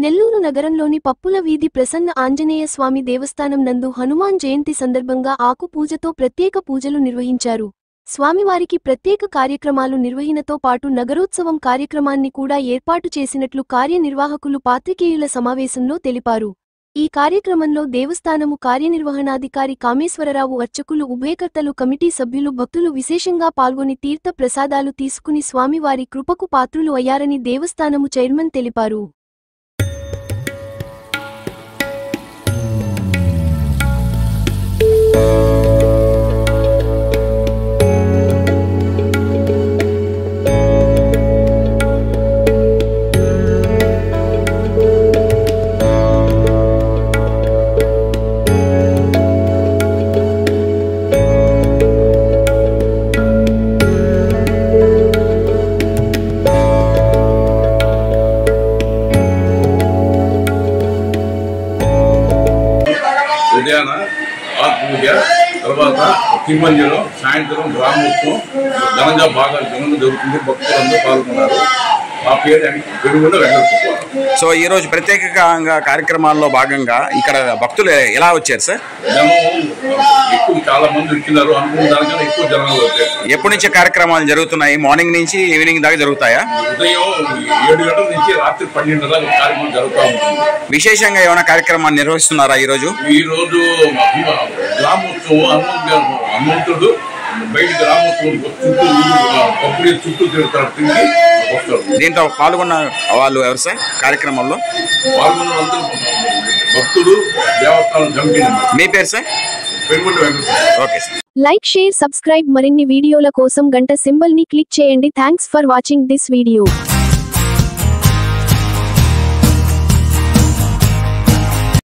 నెల్లూరు నగరంలోని పప్పుల వీధి ప్రసన్న ఆంజనేయ స్వామి దేవస్థానం నందు హనుమాన్ జయంతి సందర్భంగా ఆకు పూజతో ప్రత్యేక పూజలు నిర్వహించారు. స్వామివారికి ప్రత్యేక కార్యక్రమాలు నిర్వహణతో పాటు నగరోత్సవం కార్యక్రమాన్ని కూడా ఏర్పాటు చేసినట్లు కార్యనిర్వాహకులు పాత్రికేయుల సమావేశంలో తెలిపారు. ఈ కార్యక్రమంలో దేవస్థానము కార్యనిర్వహణాధికారి కామేశ్వరరావు, అర్చకులు, ఉభయకర్తలు, కమిటీ సభ్యులు, భక్తులు విశేషంగా పాల్గొని తీర్థ ప్రసాదాలు తీసుకుని స్వామివారి కృపకు పాత్రులు అయ్యారని దేవస్థానము చైర్మన్ తెలిపారు. ఉదయాన పూజ తర్వాత తిరుమంజలో సాయంత్రం గ్రామోత్సవం ఘనంగా బాగా జరుగుతుంది. భక్తులందరూ పాల్గొన్నారు. ఆ పేరు పెరుగుండ వెంకటేశ్వర. సో ఈ రోజు ప్రత్యేకంగా కార్యక్రమాల్లో భాగంగా ఇక్కడ భక్తులు ఎలా వచ్చారు సార్? జనం ఎక్కువ, చాలా మంది వచ్చినారు. అనుకున్న దానికన్నా ఎక్కువ జనాలు వచ్చారు. ఎప్పటి నుంచి కార్యక్రమాలు జరుగుతున్నాయి? మార్నింగ్ నుంచి ఈవినింగ్ దాకా జరుగుతాయా? ఉదయం 7 గంటల నుంచి రాత్రి 12 దాకా కార్యక్రమం జరుగుతూ ఉంటుంది. విశేషంగా ఏమైనా కార్యక్రమాన్ని నిర్వహిస్తున్నారా ఈ రోజు? గ్రామోత్సవం హనుమంతుడు బయట గ్రామోత్సవం చుట్టూ తిరుగుతారు, తిరిగి వస్తారు. దీంట్లో పాల్గొన్న వాళ్ళు ఎవరు సార్? కార్యక్రమంలో పాల్గొన్న అందరూ భక్తులు, దేవస్థానం కమిటీ. మీ పేరు sir? Perugunda Venkateswara. Okay sir. Like, share, subscribe. మరిన్ని వీడియోల కోసం గంట సింబల్ ని క్లిక్ చేయండి. Thanks for watching this video.